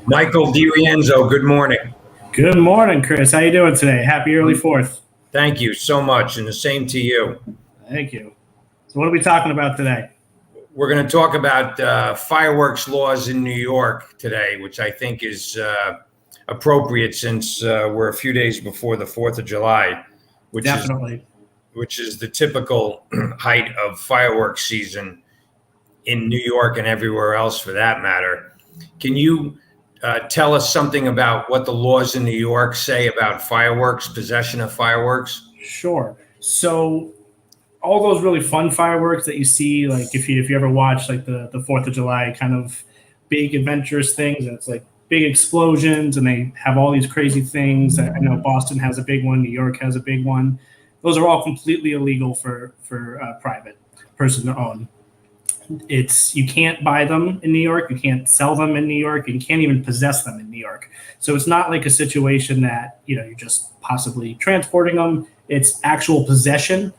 Michael DiRienzo, good morning. Good morning, Chris. How you doing today? Happy early Fourth. Thank you so much, and the same to you. Thank you. So, what are we talking about today? We're going to talk about fireworks laws in New York today, which I think is appropriate since we're a few days before the 4th of July, which is Definitely. which is the typical height of fireworks season in New York and everywhere else for that matter. Can you tell us something about what the laws in New York say about fireworks, possession of fireworks? Sure. So, all those really fun fireworks that you see, like if you ever watch like the Fourth of July kind of big adventurous things, and it's like big explosions, and they have all these crazy things. I know Boston has a big one, New York has a big one. Those are all completely illegal for private person to own. It's you can't buy them in New York, you can't sell them in New York, and you can't even possess them in New York. So it's not like a situation that you're just possibly transporting them. It's actual possession.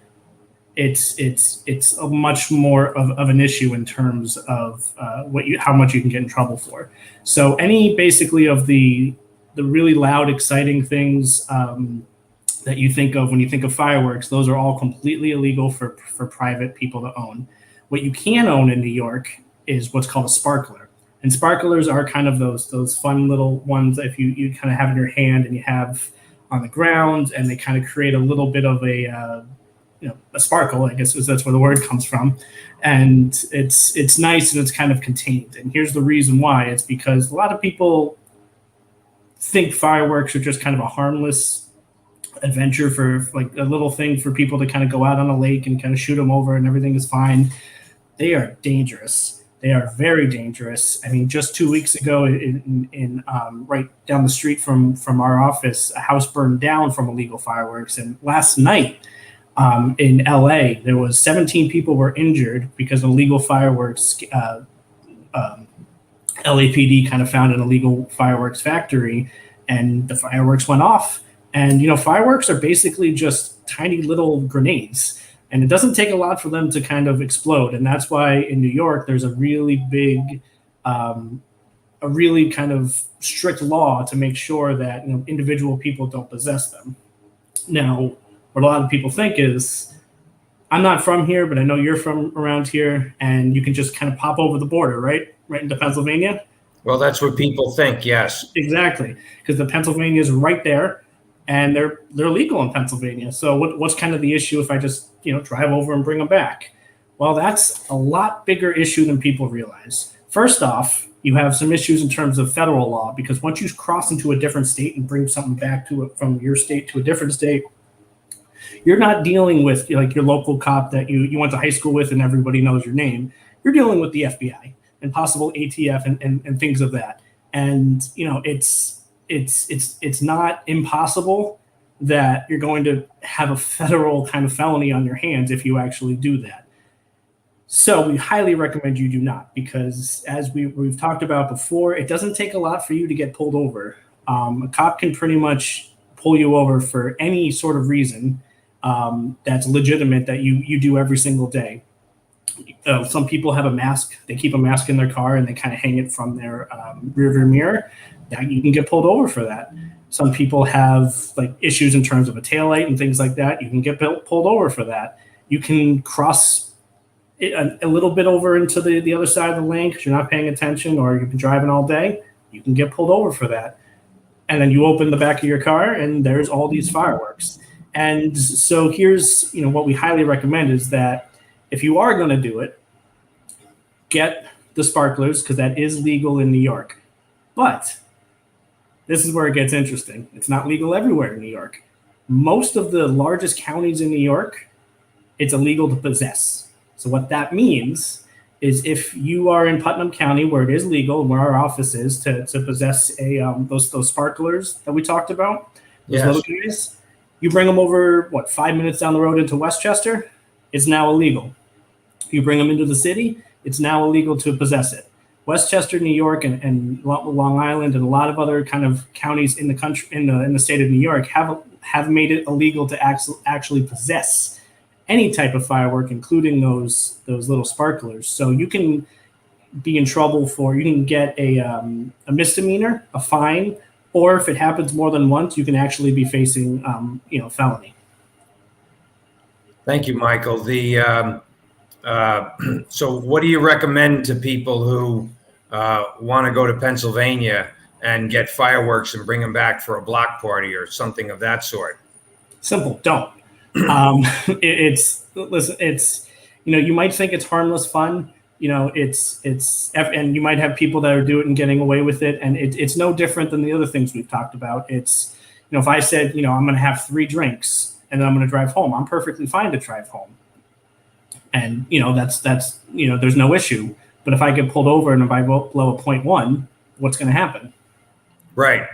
It's a much more of an issue in terms of how much you can get in trouble for. So any basically of the really loud, exciting things that you think of when you think of fireworks, those are all completely illegal for private people to own. What you can own in New York is what's called a sparkler. And sparklers are kind of those fun little ones that if you kind of have in your hand and you have on the ground, and they kind of create a little bit of a sparkle, I guess that's where the word comes from. And it's nice and it's kind of contained. And here's the reason why. It's because a lot of people think fireworks are just kind of a harmless adventure, for like a little thing for people to kind of go out on a lake and kind of shoot them over and everything is fine. They are dangerous. They are very dangerous. I mean, just 2 weeks ago, in right down the street from our office, a house burned down from illegal fireworks. And last night, in LA, there was 17 people were injured because of illegal fireworks. LAPD kind of found an illegal fireworks factory, and the fireworks went off. And fireworks are basically just tiny little grenades, and it doesn't take a lot for them to kind of explode. And that's why in New York there's a really big, a really kind of strict law to make sure that individual people don't possess them. Now, what a lot of people think is, I'm not from here, but I know you're from around here, and you can just kind of pop over the border, right into Pennsylvania. Well, that's what people think, yes. Exactly, because the Pennsylvania is right there, and they're legal in Pennsylvania. So what's kind of the issue if I just drive over and bring them back? Well, that's a lot bigger issue than people realize. First off, you have some issues in terms of federal law, because once you cross into a different state and bring something back from your state to a different state, you're not dealing with like your local cop that you went to high school with and everybody knows your name. You're dealing with the FBI and possible ATF and things of that. And it's not impossible that you're going to have a federal kind of felony on your hands if you actually do that. So we highly recommend you do not, because as we've talked about before, it doesn't take a lot for you to get pulled over. A cop can pretty much pull you over for any sort of reason that's legitimate that you do every single day. Some people have a mask. They keep a mask in their car and they kind of hang it from their rearview mirror. That you can get pulled over for that. Some people have like issues in terms of a taillight and things like that. You can get pulled over for that. You can cross a little bit over into the other side of the lane because you're not paying attention, or you've been driving all day. You can get pulled over for that. And then you open the back of your car and there's all these fireworks. And so here's what we highly recommend is that if you are going to do it, get the sparklers, because that is legal in New York. But this is where it gets interesting. It's not legal everywhere in New York. Most of the largest counties in New York, it's illegal to possess. So what that means is if you are in Putnam County, where it is legal, where our office is, to possess those sparklers that we talked about, those Yes. little guys, you bring them over, 5 minutes down the road into Westchester, it's now illegal. You bring them into the city, it's now illegal to possess it. Westchester, New York, and Long Island, and a lot of other kind of counties in the country, in the state of New York, have made it illegal to actually possess any type of firework, including those little sparklers. So you can be in trouble for, you can get a misdemeanor, a fine, or if it happens more than once, you can actually be facing, felony. Thank you, Michael. So what do you recommend to people who want to go to Pennsylvania and get fireworks and bring them back for a block party or something of that sort? Simple, don't. It's you might think it's harmless fun. And you might have people that are doing it and getting away with it, and it's no different than the other things we've talked about. It's, if I said, I'm going to have 3 drinks and then I'm going to drive home, I'm perfectly fine to drive home, and that's there's no issue. But if I get pulled over and if I blow a 0.1, what's going to happen? Right.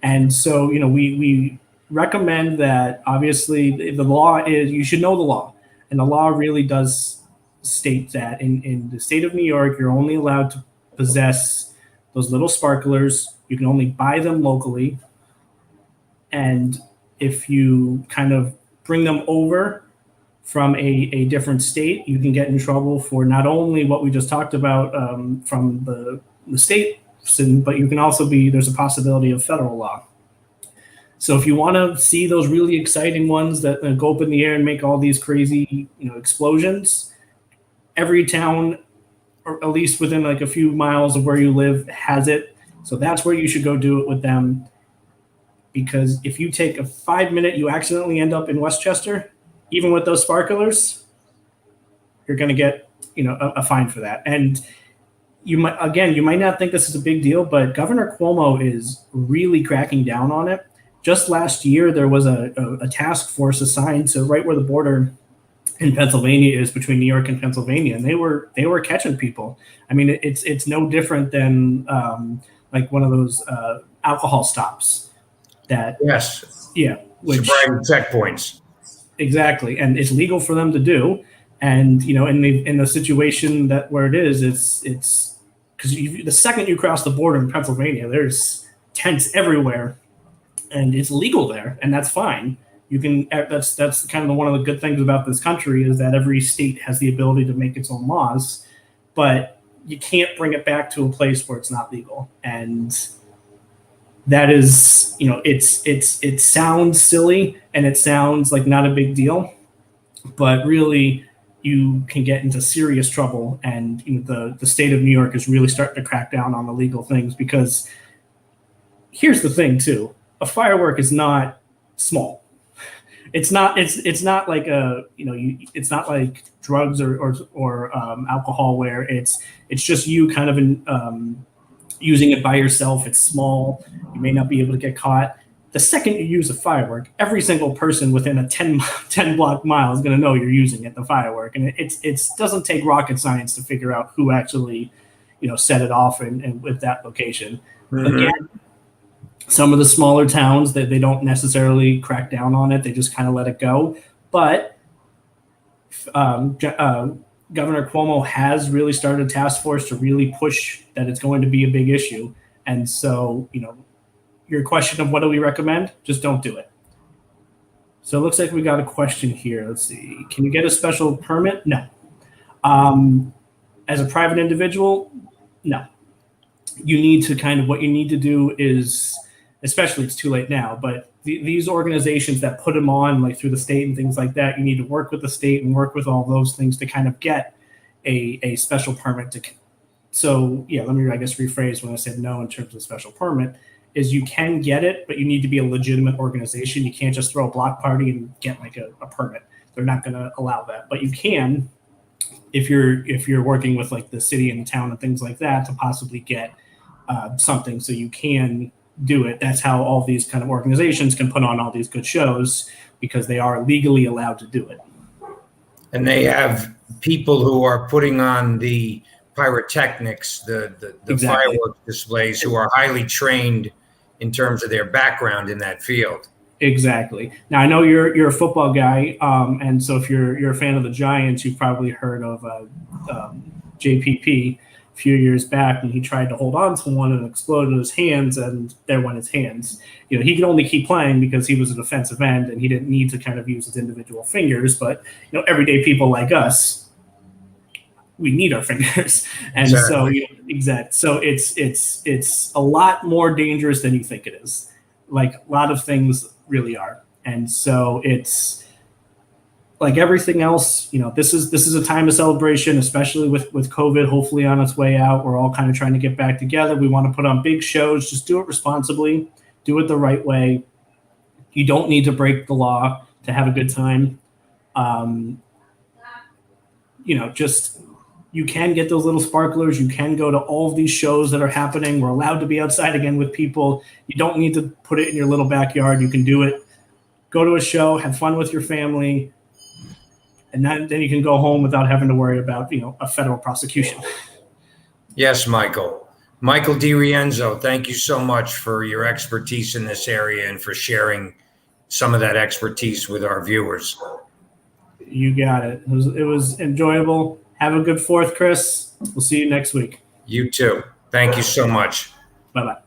And so we recommend that. Obviously, the law is, you should know the law, and the law really does state that in the state of New York, you're only allowed to possess those little sparklers. You can only buy them locally, and if you kind of bring them over from a different state, you can get in trouble for not only what we just talked about from the state, but you can also there's a possibility of federal law. So if you want to see those really exciting ones that go up in the air and make all these crazy, explosions, every town, or at least within like a few miles of where you live, has it. So that's where you should go do it with them. Because if you take a 5-minute, you accidentally end up in Westchester, even with those sparklers, you're going to get, a fine for that. And you might not think this is a big deal, but Governor Cuomo is really cracking down on it. Just last year, there was a task force assigned to right where the border in Pennsylvania is, between New York and Pennsylvania, and they were catching people. I mean, it's no different than like one of those alcohol stops. Yes. Yeah. Sobriety checkpoints. Exactly, and it's legal for them to do. And in the situation where it is, it's because the second you cross the border in Pennsylvania, there's tents everywhere, and it's legal there, and that's fine. You can. That's kind of one of the good things about this country, is that every state has the ability to make its own laws, but you can't bring it back to a place where it's not legal. And that is, it sounds silly and it sounds like not a big deal, but really you can get into serious trouble. And the state of New York is really starting to crack down on the legal things, because here's the thing too: a firework is not small. It's not like it's not like drugs or alcohol, where it's just you kind of using it by yourself. It's small. You may not be able to get caught. The second you use a firework, every single person within a 10 block mile is going to know you're using it, the firework. And it doesn't take rocket science to figure out who actually, set it off and with that location. Mm-hmm. Again, some of the smaller towns, they don't necessarily crack down on it. They just kind of let it go. But Governor Cuomo has really started a task force to really push that it's going to be a big issue. And so, your question of what do we recommend? Just don't do it. So it looks like we got a question here. Let's see. Can you get a special permit? No. As a private individual, no. You need to what you need to do is, especially it's too late now, but these organizations that put them on, like through the state and things like that, you need to work with the state and work with all those things to kind of get a special permit to. So yeah, let me, I guess, rephrase when I said no in terms of special permit, is you can get it, but you need to be a legitimate organization. You can't just throw a block party and get like a permit. They're not going to allow that, but you can, if you're working with like the city and the town and things like that, to possibly get something so you can do it. That's how all these kind of organizations can put on all these good shows, because they are legally allowed to do it. And they have people who are putting on the pyrotechnics, the exactly. Fireworks displays, who are highly trained in terms of their background in that field. Exactly. Now I know you're a football guy, and so if you're a fan of the Giants, you've probably heard of JPP a few years back, and he tried to hold on to one and exploded his hands, and there went his hands. He could only keep playing because he was a defensive end and he didn't need to kind of use his individual fingers. But everyday people like us, we need our fingers. And Exactly. so it's a lot more dangerous than you think it is. Like a lot of things really are. And so it's like everything else, this is a time of celebration, especially with COVID hopefully on its way out. We're all kind of trying to get back together. We want to put on big shows. Just do it responsibly, do it the right way. You don't need to break the law to have a good time. Just you can get those little sparklers. You can go to all of these shows that are happening. We're allowed to be outside again with people. You don't need to put it in your little backyard. You can do it. Go to a show, have fun with your family, and then you can go home without having to worry about a federal prosecution. Yes, Michael. Michael DiRienzo, thank you so much for your expertise in this area and for sharing some of that expertise with our viewers. You got it. It was enjoyable. Have a good 4th, Chris. We'll see you next week. You too. Thank you so much. Bye-bye.